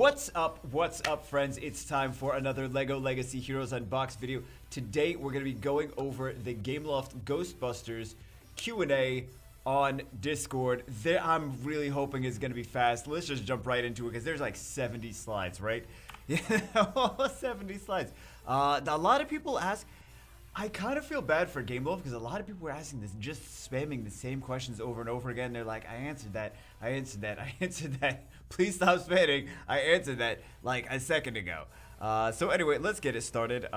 What's up, friends? It's time for another LEGO Legacy Heroes Unboxed video. Today, we're going to be going over the Gameloft Ghostbusters Q&A on Discord. I'm really hoping it's going to be fast. Let's just jump right into it, because there's like 70 slides, right? Yeah, 70 slides. A lot of people ask... I kind of feel bad for Gameloft, because a lot of people were asking this, just spamming the same questions over and over again. They're like, I answered that, I answered that, I answered that. Please stop spamming. I answered that like a second ago. So anyway, let's get it started.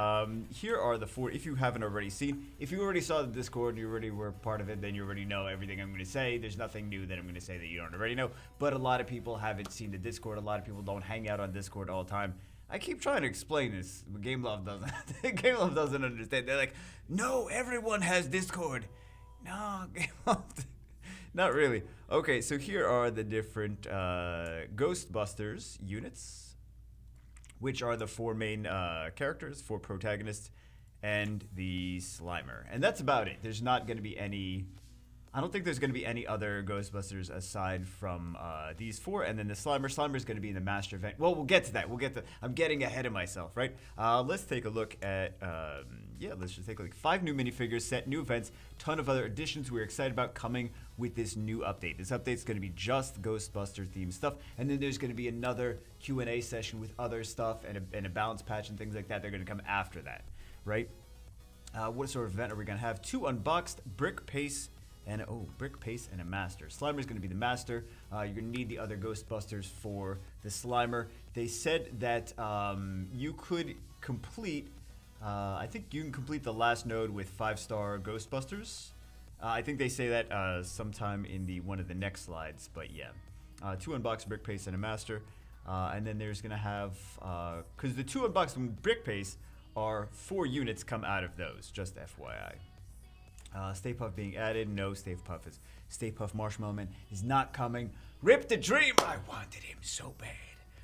Here are the four, if you haven't already seen. If you already saw the Discord and you already were part of it, then you already know everything I'm going to say. There's nothing new that I'm going to say that you don't already know. But a lot of people haven't seen the Discord. A lot of people don't hang out on Discord all the time. I keep trying to explain this, but Gameloft doesn't. Gameloft doesn't understand. They're like, no, everyone has Discord. No, Gameloft. Not really. Okay, so here are the different Ghostbusters units, which are the four main characters, four protagonists, and the Slimer. And that's about it. There's not going to be any... I don't think there's going to be any other Ghostbusters aside from these four, and then the Slimer. Slimer's going to be in the Master event. Well, we'll get to that. I'm getting ahead of myself, right? Let's take a look at, let's just take a look. 5 new minifigures set, new events, ton of other additions we're excited about coming with this new update. This update's going to be just Ghostbuster themed stuff, and then there's going to be another Q&A session with other stuff and a balance patch and things like that. They're going to come after that, right? What sort of event are we going to have? 2 unboxed, brick pace, and brick pace and a master. Slimer's going to be the master. You're going to need the other Ghostbusters for the Slimer. They said that you could complete, I think you can complete the last node with 5-star Ghostbusters. I think they say that sometime in one of the next slides, but yeah. 2 unboxed, brick pace, and a master. And then there's going to have, because the 2 unboxed brick pace are 4 units come out of those, just FYI. Stay Puft being added. No, Stay Puft Marshmallow Man is not coming. Rip the dream! I wanted him so bad.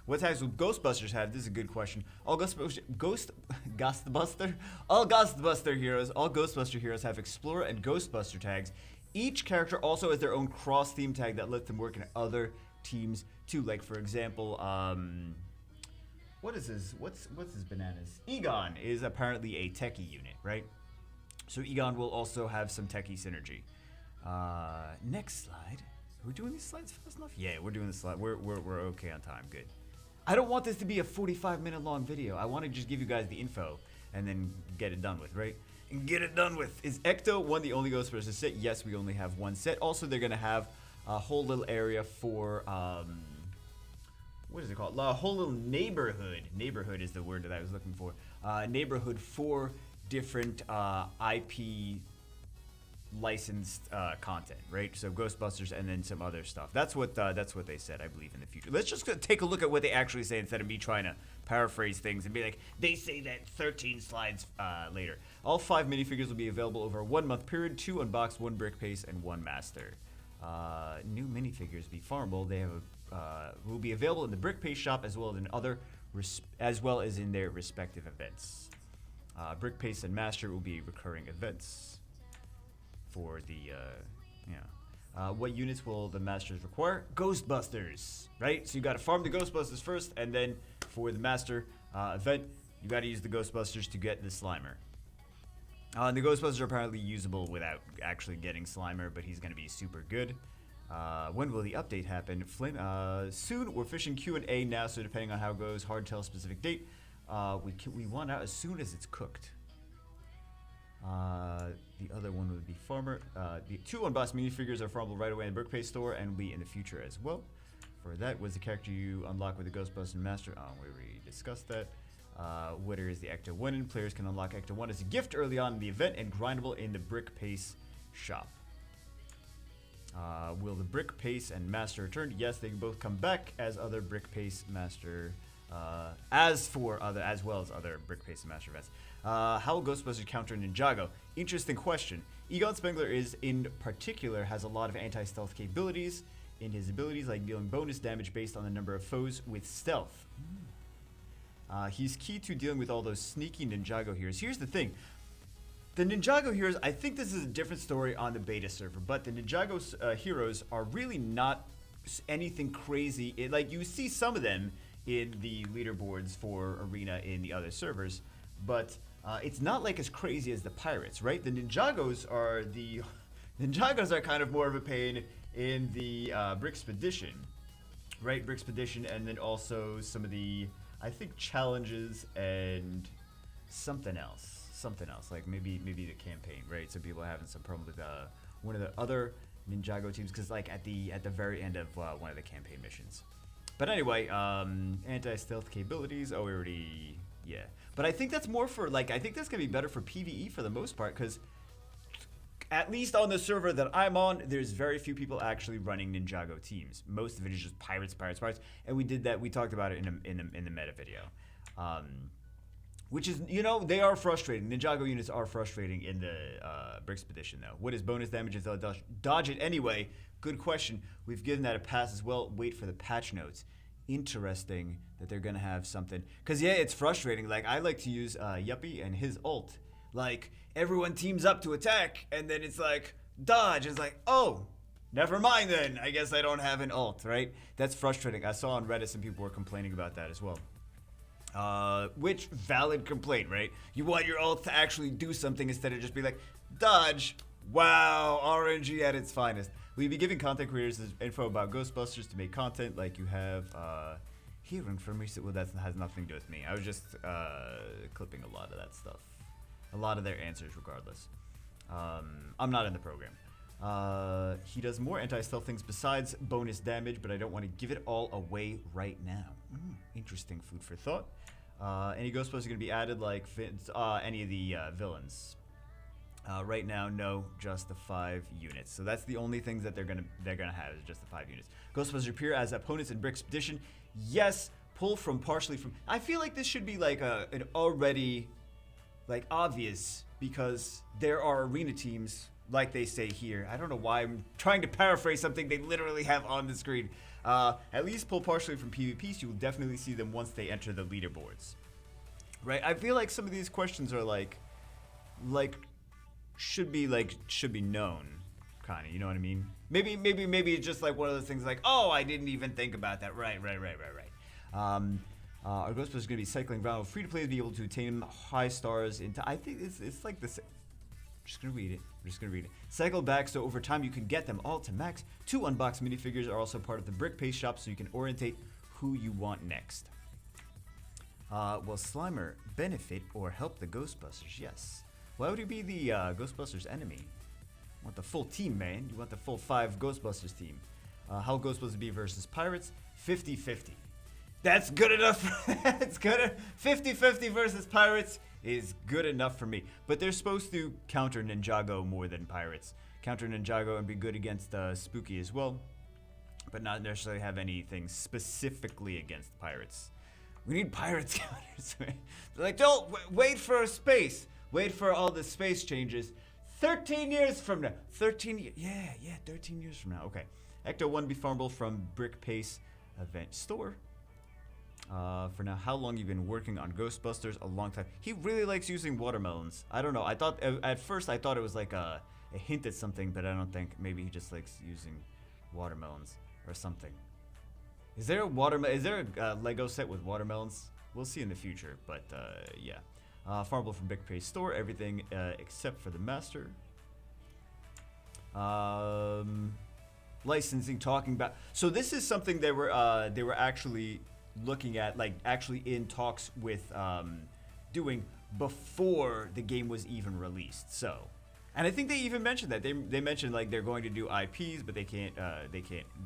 What tags will Ghostbusters have? This is a good question. All Ghostbuster heroes have Explorer and Ghostbuster tags. Each character also has their own cross-theme tag that lets them work in other teams too. Like, for example, what is his? What's his bananas? Egon is apparently a techie unit, right? So Egon will also have some techie synergy. Next slide. Are we doing these slides fast enough? Yeah, we're doing the slide. We're okay on time. Good. I don't want this to be a 45-minute long video. I want to just give you guys the info and then get it done with, right? And get it done with. Is Ecto one the only Ghostbusters set? Yes, we only have one set. Also, they're gonna have a whole little area for what is it called? A whole little neighborhood. Neighborhood is the word that I was looking for. Neighborhood for different IP licensed content, right? So Ghostbusters and then some other stuff. That's what they said, I believe, in the future. Let's just take a look at what they actually say instead of me trying to paraphrase things and be like, they say that 13 slides later. All 5 minifigures will be available over a 1-month period. 2 unboxed, 1 brick pace, and 1 master. New minifigures be farmable. They have will be available in the brick pace shop as well as in their respective events. Brick pace and master will be recurring events for the what units will the masters require? Ghostbusters, right? So you got to farm the Ghostbusters first, and then for the master event, you got to use the Ghostbusters to get the Slimer. And the Ghostbusters are apparently usable without actually getting Slimer, but he's going to be super good. When will the update happen? Soon. We're fishing Q&A now, so depending on how it goes, hard to tell a specific date. We want out as soon as it's cooked. The other one would be Farmer. The 2 unboxed minifigures are farmable right away in the brick pace store and will be in the future as well. For that was the character you unlock with the Ghostbusters Master. We already discussed that. Winner is the Ecto 1, and players can unlock Ecto 1 as a gift early on in the event and grindable in the brick pace shop. Will the brick pace and master return? Yes, they can both come back as other brick pace master. As well as other brick pace and master events. How will Ghostbusters counter Ninjago? Interesting question. Egon Spengler in particular has a lot of anti-stealth capabilities in his abilities, like dealing bonus damage based on the number of foes with stealth. He's key to dealing with all those sneaky Ninjago heroes. Here's the thing. The Ninjago heroes, I think this is a different story on the beta server, but the Ninjago heroes are really not anything crazy. Like, you see some of them in the leaderboards for Arena in the other servers, but it's not like as crazy as the Pirates, right? The Ninjagos are kind of more of a pain in the Brickspedition, right? Brickspedition, and then also some of the, I think, challenges and something else, like maybe the campaign, right? So people are having some problem with one of the other Ninjago teams, because like at the very end of one of the campaign missions. But anyway, anti-stealth capabilities. Oh, we already, yeah. But I think that's more for like, I think that's gonna be better for PvE for the most part, because at least on the server that I'm on, there's very few people actually running Ninjago teams. Most of it is just pirates, and we did that. We talked about it in the meta video. Which is, you know, they are frustrating. Ninjago units are frustrating in the Brickspedition, though. What is bonus damage if they'll dodge it anyway? Good question. We've given that a pass as well. Wait for the patch notes. Interesting that they're going to have something. Because, yeah, it's frustrating. Like, I like to use Yuppie and his ult. Like, everyone teams up to attack, and then it's like, dodge. It's like, oh, never mind then. I guess I don't have an ult, right? That's frustrating. I saw on Reddit some people were complaining about that as well. Which valid complaint, right? You want your ult to actually do something instead of just be like, dodge. Wow, RNG at its finest. We'll be giving content creators info about Ghostbusters to make content like you have hearing from recent. Well, that has nothing to do with me. I was just clipping a lot of that stuff. A lot of their answers, regardless. I'm not in the program. He does more anti-stealth things besides bonus damage, but I don't want to give it all away right now. Interesting food for thought. Any Ghostbusters going to be added like any of the villains? Right now, no, just the 5 units. So that's the only things that they're gonna have is just the 5 units. Ghostbusters appear as opponents in Brickspedition. Yes, pull from partially from. I feel like this should be like an already like obvious, because there are arena teams like they say here. I don't know why I'm trying to paraphrase something they literally have on the screen. At least pull partially from PvP, so you will definitely see them once they enter the leaderboards. Right? I feel like some of these questions are like should be known, kind of. You know what I mean? Maybe it's just like one of those things like, oh, I didn't even think about that. Right. Our Ghostbusters is going to be cycling around with free-to-play to be able to attain high stars into. I think it's like this. I'm just gonna read it. Cycle back so over time you can get them all to max. 2 unboxed minifigures are also part of the Brick Paste shop, so you can orientate who you want next. Will Slimer benefit or help the Ghostbusters? Yes. Why would he be the Ghostbusters enemy? You want the full team, man. You want the full 5 Ghostbusters team. How Ghostbusters be versus Pirates? 50-50. That's good enough. It's good. 50-50 versus Pirates is good enough for me. But they're supposed to counter Ninjago more than Pirates. Counter Ninjago and be good against Spooky as well, but not necessarily have anything specifically against Pirates. We need Pirates counters. They're like, don't wait for space. Wait for all the space changes. 13 years from now. 13 years from now. Okay. Ecto 1 be farmable from Brick Pace event store. For now, how long you've been working on Ghostbusters? A long time. He really likes using watermelons. I don't know. I thought at first it was like a hint at something, but I don't think. Maybe he just likes using watermelons or something. Is there a Lego set with watermelons? We'll see in the future, but yeah. Farmable from Big Pace store. Everything except for the master. Licensing, talking about. So this is something they were actually looking at, like actually in talks with doing before the game was even released. So, and I think they even mentioned that they mentioned like they're going to do IPs, but they can't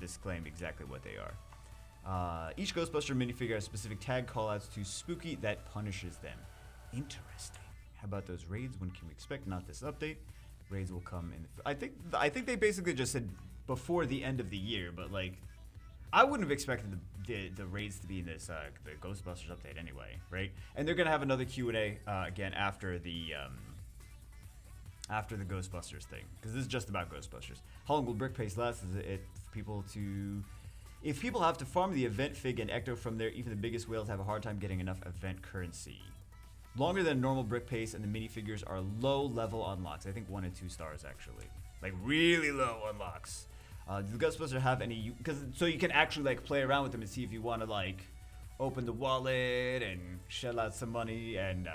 disclaim exactly what they are. Each Ghostbuster minifigure has specific tag callouts to Spooky that punishes them. Interesting. How about those raids? When can we expect? Not this update. Raids will come in. I think they basically just said before the end of the year, but like I wouldn't have expected the raids to be in this the Ghostbusters update anyway, right? And they're gonna have another Q&A again after the Ghostbusters thing, because this is just about Ghostbusters. How long will Brick Pace last? Is it for people to? If people have to farm the event fig and Ecto from there, even the biggest whales have a hard time getting enough event currency. Longer than normal Brick Pace, and the minifigures are low level unlocks. I think 1 and 2 stars actually, like really low unlocks. Do the Ghostbusters have any? So you can actually like play around with them and see if you want to like open the wallet and shell out some money and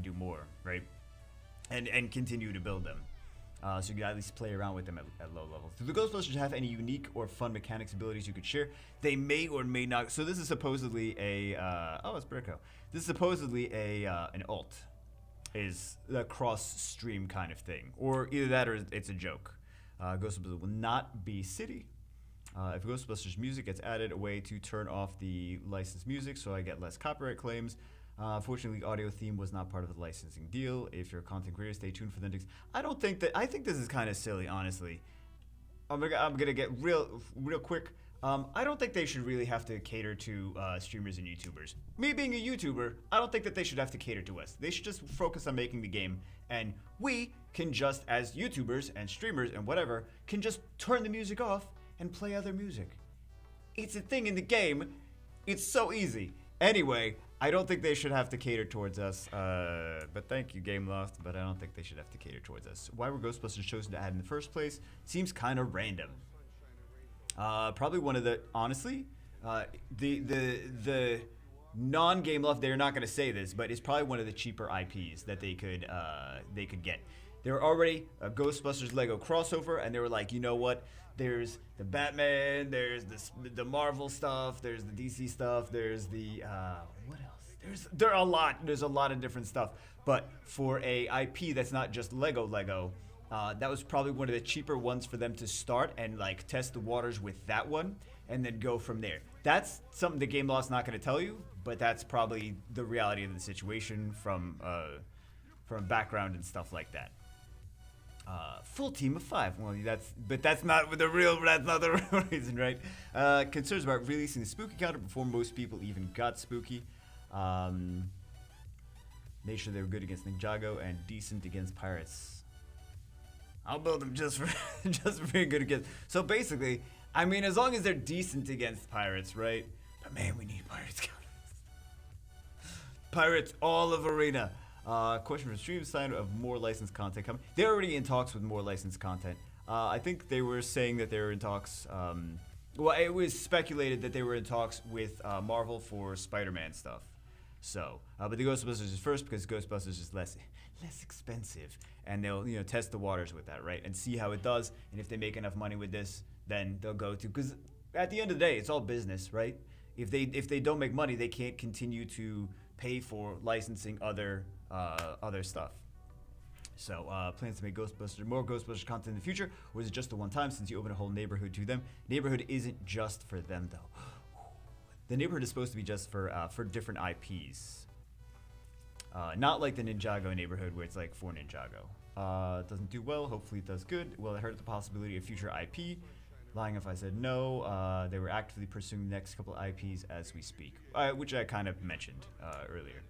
do more, right? And continue to build them. So you can at least play around with them at low levels. Do the Ghostbusters have any unique or fun mechanics abilities you could share? They may or may not. So this is supposedly a oh, it's Brico. This is supposedly a an alt, is a cross-stream kind of thing, or either that or it's a joke. Ghostbusters will not be city. If Ghostbusters music gets added, a way to turn off the licensed music, so I get less copyright claims. Fortunately, audio theme was not part of the licensing deal. If you're a content creator, stay tuned for the next. I think this is kind of silly, honestly. I'm gonna get real quick. I don't think they should really have to cater to streamers and YouTubers. Me being a YouTuber, I don't think that they should have to cater to us. They should just focus on making the game, and we can just, as YouTubers and streamers and whatever, can just turn the music off and play other music. It's a thing in the game. It's so easy. Anyway, I don't think they should have to cater towards us, but thank you, Gameloft, but I don't think they should have to cater towards us. Why were Ghostbusters chosen to add in the first place? Seems kind of random. Probably one of the, honestly, the non-Gameloft, they're not going to say this, but it's probably one of the cheaper IPs that they could get. They were already a Ghostbusters Lego crossover, and they were like, you know what? There's the Batman, there's the Marvel stuff, there's the DC stuff, there's the what else? There's a lot of different stuff. But for a IP that's not just Lego, that was probably one of the cheaper ones for them to start and like test the waters with that one, and then go from there. That's something the Gameloft's not going to tell you, but that's probably the reality of the situation from background and stuff like that. Full team of 5. Well, that's not the real reason, right? Concerns about releasing the spooky counter before most people even got spooky. Made sure they were good against Ninjago and decent against pirates. I'll build them just for being good against. So basically, I mean, as long as they're decent against pirates, right? But man, we need pirates counters. Pirates all of Arena. Question from Stream, sign of more licensed content coming. They're already in talks with more licensed content. I think they were saying that they were in talks. Well, it was speculated that they were in talks with Marvel for Spider-Man stuff. So, but the Ghostbusters is first because Ghostbusters is less expensive, and they'll test the waters with that, right, and see how it does. And if they make enough money with this, then they'll go to, because at the end of the day, it's all business, right? If they don't make money, they can't continue to pay for licensing other stuff. So plans to make more Ghostbusters content in the future, or is it just the one time since you open a whole neighborhood to them? Neighborhood isn't just for them though. The neighborhood is supposed to be just for different IPs. Not like the Ninjago neighborhood where it's like for Ninjago. It doesn't do well. Hopefully it does good. Will it hurt the possibility of future IP? Lying if I said no. They were actively pursuing the next couple of IPs as we speak, which I kind of mentioned earlier.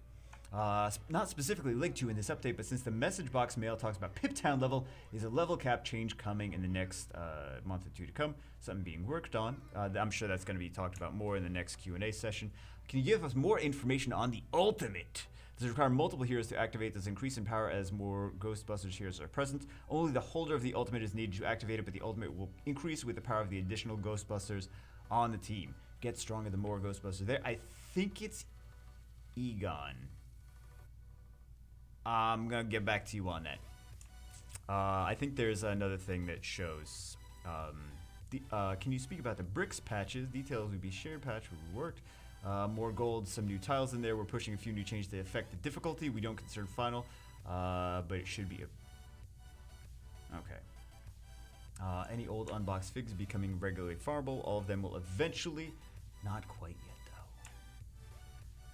Not specifically linked to in this update, but since the message box mail talks about Pip Town level, is a level cap change coming in the next month or two to come? Something being worked on. I'm sure that's going to be talked about more in the next Q&A session. Can you give us more information on the ultimate? Does it require multiple heroes to activate this increase in power as more Ghostbusters heroes are present? Only the holder of the ultimate is needed to activate it, but the ultimate will increase with the power of the additional Ghostbusters on the team. Get stronger the more Ghostbusters there. I think it's Egon. I'm going to get back to you on that. I think there's another thing that shows. Can you speak about the bricks patches? Details would be shared patch would be worked. More gold, some new tiles in there. We're pushing a few new changes to affect the difficulty. We don't consider final, but it should be okay. Any old unboxed figs becoming regularly farmable. All of them will eventually, not quite yet though.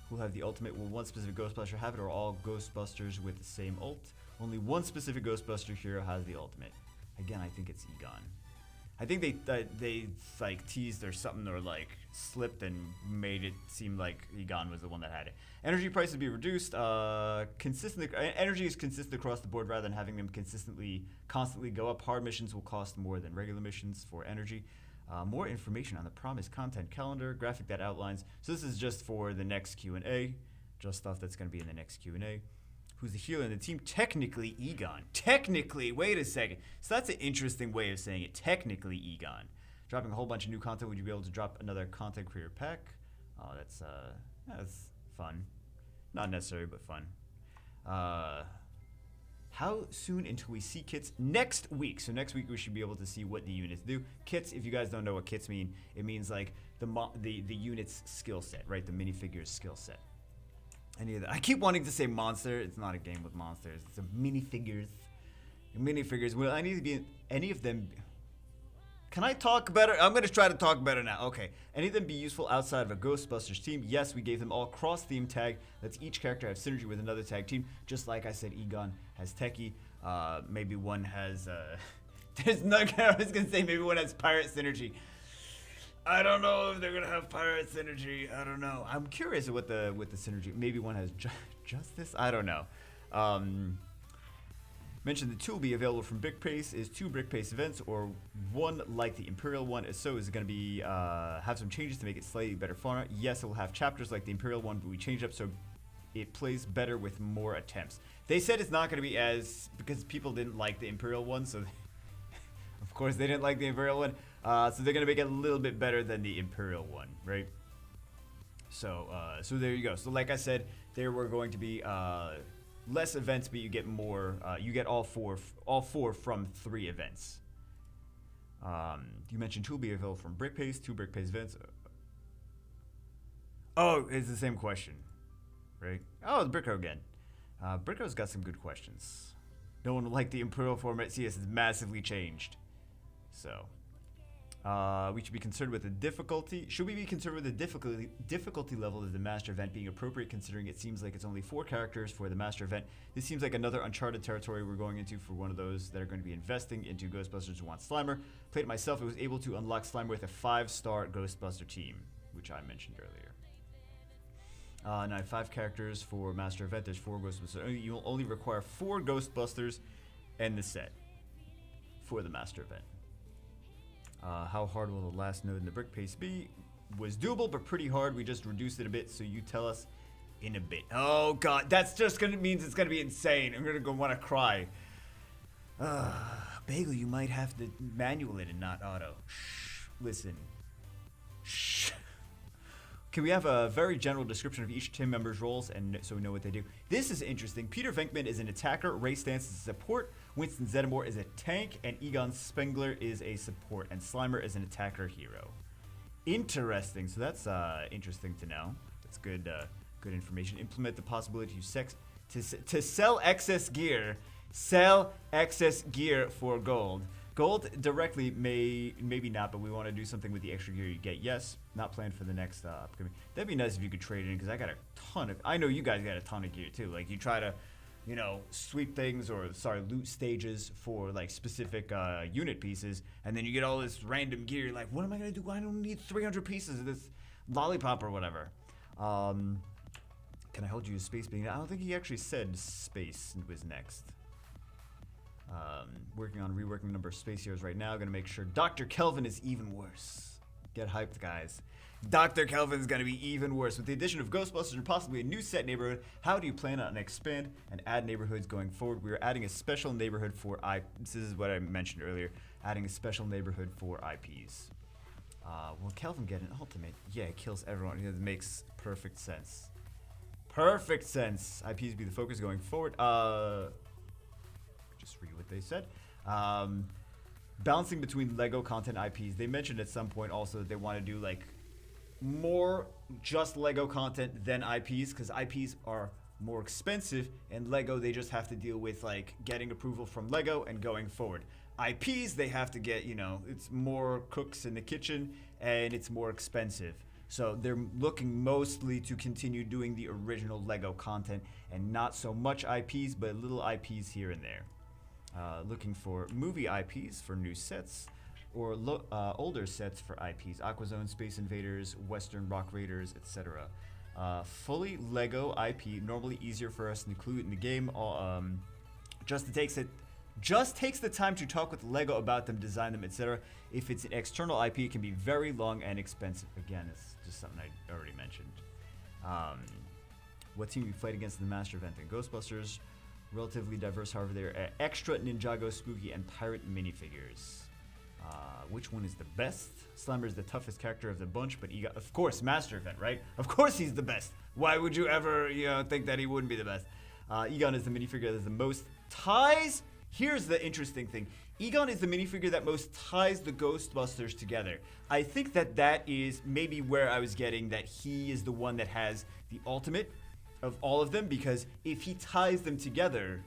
Who'll have the ultimate? Will one specific Ghostbuster have it, or all Ghostbusters with the same ult? Only one specific Ghostbuster hero has the ultimate. Again, I think it's Egon. I think they like teased or something, or like slipped and made it seem like Egon was the one that had it. Energy prices be reduced. Energy is consistent across the board rather than having them constantly go up. Hard missions will cost more than regular missions for energy. More information on the promised content calendar graphic that outlines. So this is just for the next Q&A, just stuff that's going to be in the next Q&A. Who's the healer in the team? Technically Egon. Technically, wait a second. So that's an interesting way of saying it. Technically Egon. Dropping a whole bunch of new content. Would you be able to drop another content creator pack? Oh, that's fun. Not necessary, but fun. How soon until we see kits? Next week. So next week we should be able to see what the units do. Kits, if you guys don't know what kits mean, it means like the unit's skill set, right? The minifigures skill set. Any of that. I keep wanting to say monster. It's not a game with monsters. It's a minifigures. Minifigures. Will I need to be in any of them? Can I talk better? I'm going to try to talk better now. Okay. Any of them be useful outside of a Ghostbusters team? Yes, we gave them all cross-theme tag. Lets each character have synergy with another tag team. Just like I said, Egon has Techie. Maybe one has... there's no... I was going to say maybe one has pirate synergy. I don't know if they're going to have pirate synergy. I don't know. I'm curious with the synergy. Maybe one has justice? I don't know. Mentioned the two will be available from BrickPace. Is 2 BrickPace events or one like the Imperial one? If so, is it going to be have some changes to make it slightly better fun? Yes, it will have chapters like the Imperial one, but we changed up so it plays better with more attempts. They said it's not going to be as because people didn't like the Imperial one, so of course they didn't like the Imperial one. So they're going to make it a little bit better than the Imperial one, right? So so there you go. So like I said, there were going to be less events, but you get more. You get all four from 3 events. You mentioned 2 will be available from BrickPace, 2 BrickPace events. Oh, it's the same question, right? Oh, it's Bricko again. Bricko's got some good questions. No one liked the Imperial format. CS has massively changed. So, we should be concerned with the difficulty. Should we be concerned with the difficulty level of the master event being appropriate, considering it seems like it's only 4 characters for the master event? This seems like another uncharted territory we're going into for one of those that are going to be investing into Ghostbusters who want Slimer. Played it myself. It was able to unlock Slimer with a 5-star Ghostbuster team, which I mentioned earlier. Now 5 characters for master event. There's 4 Ghostbusters. You'll only require 4 Ghostbusters and the set for the master event. How hard will the last node in the BrickPace be? Was doable, but pretty hard. We just reduced it a bit, so you tell us in a bit. Oh god, that's just means it's gonna be insane. I'm gonna want to cry. Bagel, you might have to manual it and not auto. Shh, listen. Shh. Can we have a very general description of each team member's roles and so we know what they do? This is interesting. Peter Venkman is an attacker, Ray Stantz is a support, Winston Zeddemore is a tank, and Egon Spengler is a support, and Slimer is an attacker hero. Interesting. So that's interesting to know. That's good good information. Implement the possibility to sell excess gear. Sell excess gear for gold. Gold directly maybe not, but we want to do something with the extra gear you get. Yes, not planned for the next upcoming. That'd be nice if you could trade it in, because I got a ton of. I know you guys got a ton of gear too. Like you try to, you know, sweep things or loot stages for like specific unit pieces, and then you get all this random gear. You're like, what am I gonna do? I don't need 300 pieces of this lollipop or whatever. Can I hold you to space being? I don't think he actually said space was next. Working on reworking a number of space heroes right now. Gonna make sure Dr. Kelvin is even worse. Get hyped, guys. Dr. Kelvin's gonna be even worse. With the addition of Ghostbusters and possibly a new set neighborhood, how do you plan on expand and add neighborhoods going forward? We are adding a special neighborhood for This is what I mentioned earlier. Adding a special neighborhood for IPs. Will Kelvin get an ultimate? Yeah, it kills everyone. It makes perfect sense. Perfect sense. IPs be the focus going forward. Just read what they said. Balancing between Lego content IPs. They mentioned at some point also that they want to do like more just Lego content than IPs, because IPs are more expensive, and Lego they just have to deal with like getting approval from Lego and going forward. IPs they have to get, you know, it's more cooks in the kitchen and it's more expensive. So they're looking mostly to continue doing the original Lego content and not so much IPs, but little IPs here and there. Looking for movie IPs for new sets, or older sets for IPs. Aquazone, Space Invaders, Western Rock Raiders, etc. Fully Lego IP, normally easier for us to include in the game. Just takes the time to talk with Lego about them, design them, etc. If it's an external IP, it can be very long and expensive. Again, it's just something I already mentioned. What team we fight against in the Master Event in Ghostbusters? Relatively diverse, however, they're extra Ninjago, Spooky, and Pirate minifigures. Which one is the best? Slimer is the toughest character of the bunch, but Egon, of course, Master Event, right? Of course he's the best. Why would you ever, think that he wouldn't be the best? Egon is the minifigure that has the most ties. Here's the interesting thing. Egon is the minifigure that most ties the Ghostbusters together. I think that is maybe where I was getting that he is the one that has the ultimate of all of them, because if he ties them together,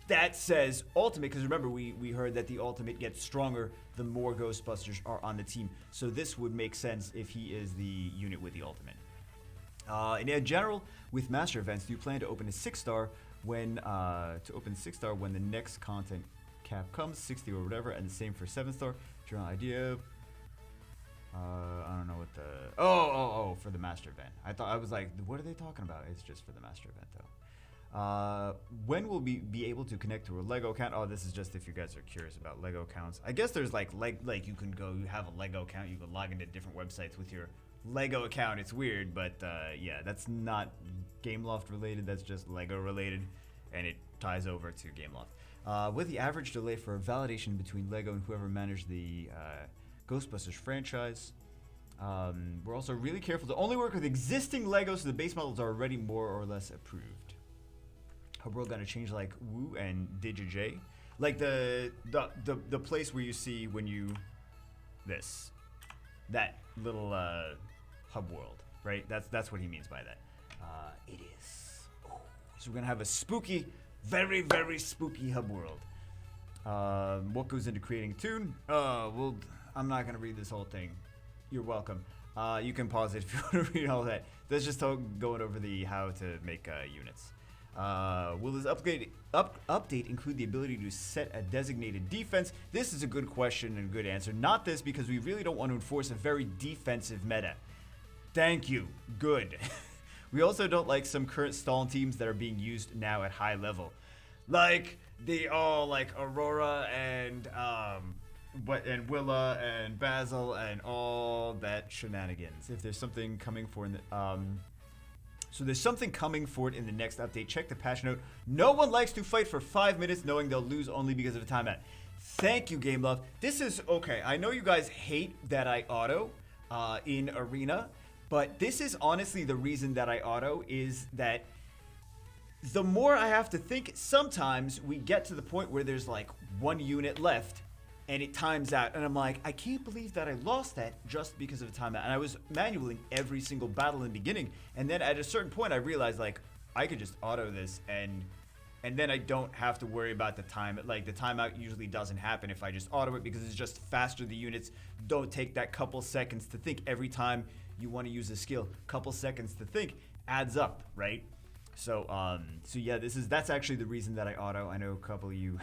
that says ultimate, because remember, we heard that the ultimate gets stronger the more Ghostbusters are on the team. So this would make sense if he is the unit with the ultimate. In general, with Master Events, do you plan to open a 6-star when when the next content cap comes, 60 or whatever, and the same for 7-star? General idea. I don't know what the for the Master Event. I was like, what are they talking about? It's just for the Master Event though. When will we be able to connect to a Lego account? Oh, this is just if you guys are curious about Lego accounts. I guess there's like you can go, you have a Lego account, you can log into different websites with your Lego account. It's weird, but yeah, that's not Gameloft related. That's just Lego related, and it ties over to Gameloft. With the average delay for validation between Lego and whoever managed the Ghostbusters franchise, we're also really careful to only work with existing Legos, so the base models are already more or less approved. Hope we're gonna change like Woo and DigiJ, like the place where you see when you that little hub world, right? That's what he means by that. It is. Ooh. So we're gonna have a spooky, very very spooky hub world. What goes into creating a tune? Well, I'm not gonna read this whole thing. You're welcome. You can pause it if you want to read all that. That's just going over the how to make units. Will this update include the ability to set a designated defense? This is a good question and a good answer. Not this, because we really don't want to enforce a very defensive meta. Thank you. Good. We also don't like some current stall teams that are being used now at high level. Like Aurora and Willa and Basil and all that shenanigans. If there's something coming for in the So there's something coming for it in the next update. Check the patch note. No one likes to fight for 5 minutes knowing they'll lose only because of a timeout. Thank you, Game Love. This is okay. I know you guys hate that I auto in Arena, but this is honestly the reason that I auto is that the more I have to think, sometimes we get to the point where there's like one unit left and it times out, and I'm like, I can't believe that I lost that just because of a timeout. And I was manualing every single battle in the beginning, and then at a certain point I realized like I could just auto this and then I don't have to worry about the time. Like the timeout usually doesn't happen if I just auto it, because it's just faster. The units don't take that couple seconds to think every time you want to use a skill. Couple seconds to think adds up, right? So yeah, that's actually the reason that I auto. I know a couple of you,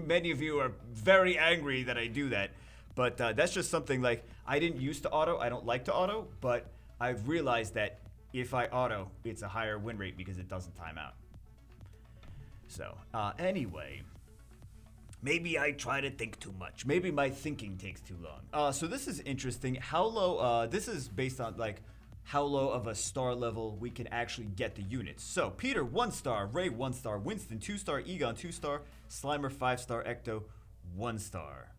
many of you are very angry that I do that, but that's just something like I didn't used to auto. I don't like to auto, but I've realized that if I auto, it's a higher win rate because it doesn't time out. So anyway, maybe I try to think too much. Maybe my thinking takes too long. So this is interesting. How low? This is based on like how low of a star level we can actually get the units. So Peter 1-star, Ray 1-star, Winston 2-star, Egon 2-star, Slimer 5-star, Ecto 1-star.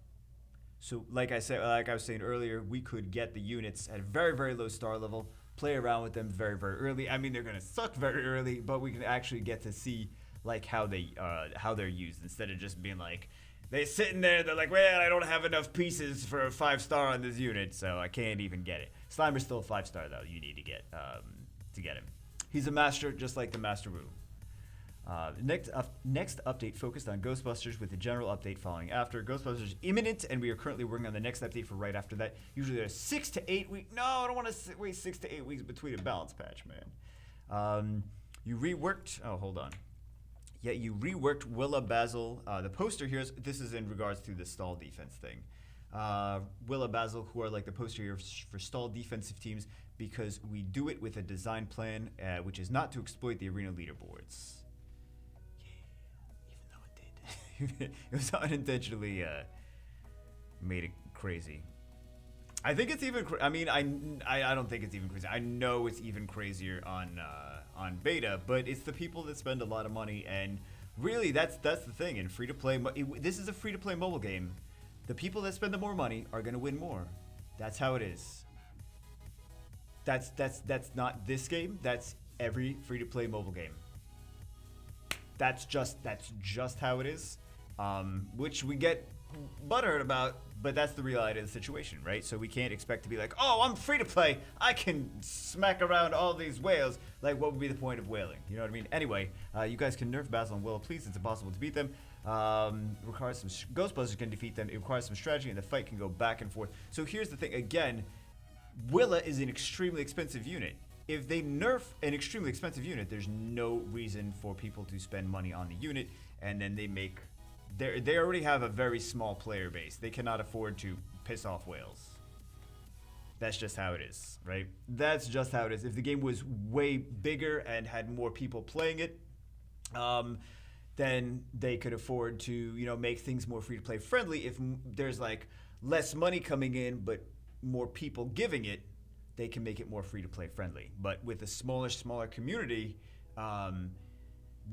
So like I was saying earlier, we could get the units at a very very low star level, play around with them very very early. I mean, they're gonna suck very early, but we can actually get to see like how they're used, instead of just being like they're sitting there, they're like, well, I don't have enough pieces for a 5-star on this unit, so I can't even get it. Slimer's still a 5-star though. You need to get him. He's a master, just like the Master Wu. Next update focused on Ghostbusters, with the general update following after. Ghostbusters imminent, and we are currently working on the next update for right after that. Usually there's 6 to 8 weeks. No, I don't want to wait 6 to 8 weeks between a balance patch, man. You reworked. Oh, hold on. Yeah, you reworked Willa Basil. The poster here this is in regards to the stall defense thing. Willa Basil, who are like the poster here for stall defensive teams, because we do it with a design plan, which is not to exploit the arena leaderboards. Yeah, even though it did. It was unintentionally made it crazy. I think it's even. I mean, I don't think it's even crazy. I know it's even crazier on beta, but it's the people that spend a lot of money, and really that's the thing. In free to play, this is a free to play mobile game The people that spend the more money are going to win more. That's how it is. That's not this game. That's every free-to-play mobile game. That's just how it is, which we get butthurt about, but that's the reality of the situation, right? So we can't expect to be like, oh, I'm free-to-play, I can smack around all these whales. Like, what would be the point of whaling? You know what I mean? Anyway, you guys can nerf Basil and Willow, please. It's impossible to beat them. Requires some Ghostbusters can defeat them. It requires some strategy, and the fight can go back and forth. So here's the thing. Again, Willa is an extremely expensive unit. If they nerf an extremely expensive unit, there's no reason for people to spend money on the unit, and then they already have a very small player base. They cannot afford to piss off whales. That's just how it is, right? That's just how it is. If the game was way bigger and had more people playing it, then they could afford to, you know, make things more free-to-play friendly. If there's like less money coming in, but more people giving it, they can make it more free-to-play friendly. But with a smaller community,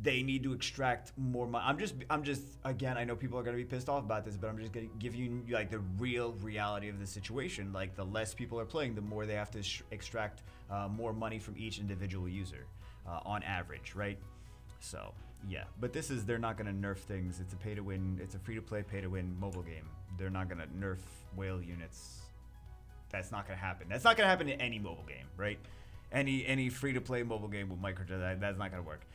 they need to extract more money. I'm just again, I know people are gonna be pissed off about this, but I'm just gonna give you like the real reality of the situation. Like, the less people are playing, the more they have to extract more money from each individual user, on average, right? So yeah, but they're not gonna nerf things. It's a pay-to-win. It's a free-to-play, pay-to-win mobile game. They're not gonna nerf whale units. That's not gonna happen. That's not gonna happen in any mobile game, right? Any free-to-play mobile game with microtransactions, that's not gonna work.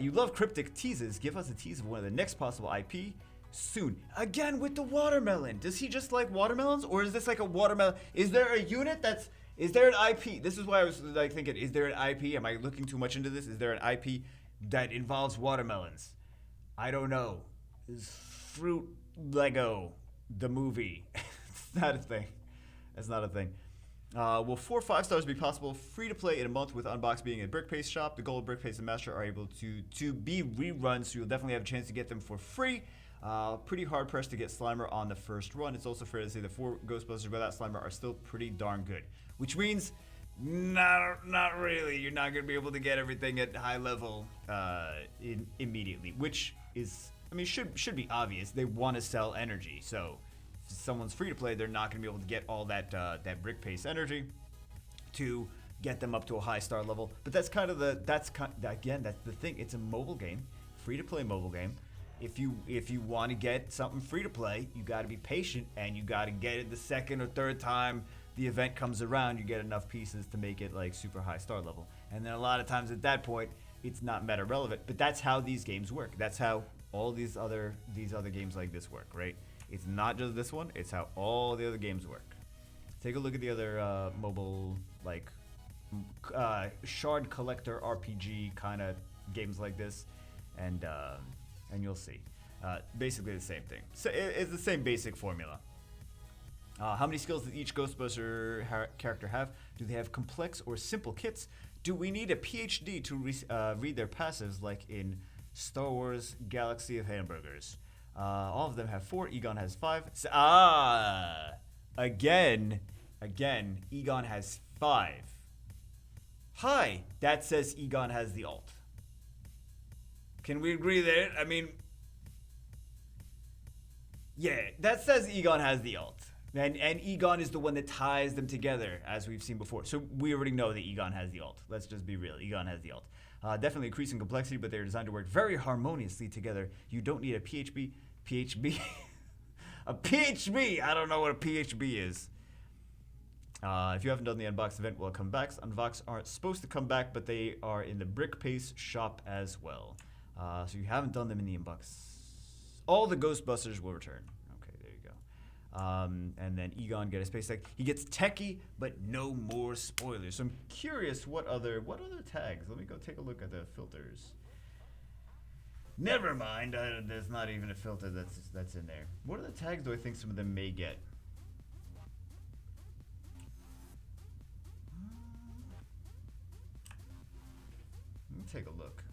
You love cryptic teases. Give us a tease of one of the next possible IP soon. Again with the watermelon. Does he just like watermelons, or is this like a watermelon? Is there a unit that's? Is there an IP? This is why I was like thinking. Is there an IP? Am I looking too much into this? Is there an IP that involves watermelons? I don't know. Is Fruit Lego the movie? It's not a thing. That's not a thing. Will 4 5-stars be possible free to play in a month with Unboxed being a brick paste shop? The gold brick paste and master are able to be reruns, so you'll definitely have a chance to get them for free. Pretty hard pressed to get Slimer on the first run. It's also fair to say the 4 Ghostbusters without Slimer are still pretty darn good, which means not really. You're not going to be able to get everything at high level immediately, which is, I mean, should be obvious. They want to sell energy, so if someone's free to play, they're not going to be able to get all that brick paste energy to get them up to a high star level. But that's kind of that's the thing. It's a mobile game, free to play mobile game. If you want to get something free to play, you got to be patient, and you got to get it the second or third time the event comes around. You get enough pieces to make it like super high star level, and then a lot of times at that point, it's not meta relevant. But that's how these games work. That's how all these other games like this work, right? It's not just this one. It's how all the other games work. Take a look at the other mobile like shard collector RPG kind of games like this, and you'll see. Basically the same thing. So it's the same basic formula. How many skills does each Ghostbuster character have? Do they have complex or simple kits? Do we need a PhD to read their passives like in Star Wars Galaxy of Hamburgers? All of them have 4. Egon has 5. Again, Egon has 5. Hi, that says Egon has the alt. Can we agree there? I mean, yeah, that says Egon has the alt. And Egon is the one that ties them together, as we've seen before. So we already know that Egon has the alt. Let's just be real. Egon has the alt. Definitely increasing complexity, but they're designed to work very harmoniously together. You don't need a PHB. A PHB! I don't know what a PHB is. If you haven't done the Unboxed event, well, come back. Unboxed aren't supposed to come back, but they are in the brick paste shop as well. So you haven't done them in the Unboxed. All the Ghostbusters will return. Okay, there you go. And then Egon get a space tag. He gets techie, but no more spoilers. So I'm curious what other tags. Let me go take a look at the filters. Never mind. There's not even a filter that's in there. What other tags do I think some of them may get? Let me take a look.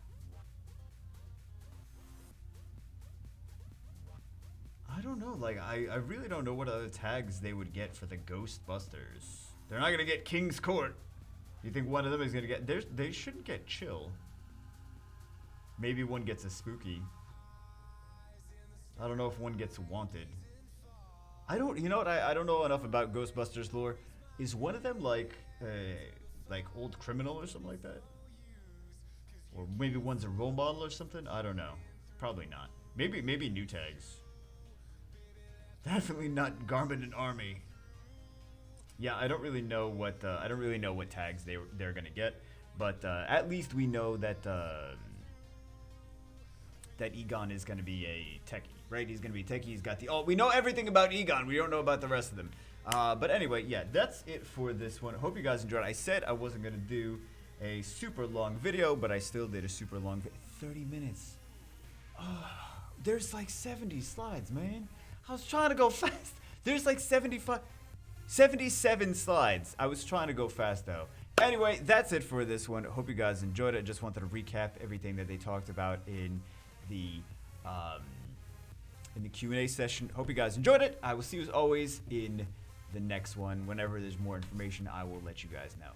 I don't know. Like, I really don't know what other tags they would get for the Ghostbusters. They're not gonna get King's Court. You think one of them is gonna get? They shouldn't get chill. Maybe one gets a spooky. I don't know if one gets wanted. You know what? I don't know enough about Ghostbusters lore. Is one of them like old criminal or something like that? Or maybe one's a role model or something? I don't know. Probably not. Maybe new tags. Definitely not Garment and Army. Yeah, I don't really know what tags they're gonna get, but at least we know that that Egon is gonna be a techie, right? He's gonna be a techie. He's got the we know everything about Egon. We don't know about the rest of them. But anyway, yeah, that's it for this one. Hope you guys enjoyed. I said I wasn't gonna do a super long video, but I still did a super long 30 minutes. There's like 70 slides, man. I was trying to go fast. There's like 77 slides. I was trying to go fast though. Anyway, that's it for this one. Hope you guys enjoyed it. Just wanted to recap everything that they talked about in the Q&A session. Hope you guys enjoyed it. I will see you as always in the next one. Whenever there's more information, I will let you guys know.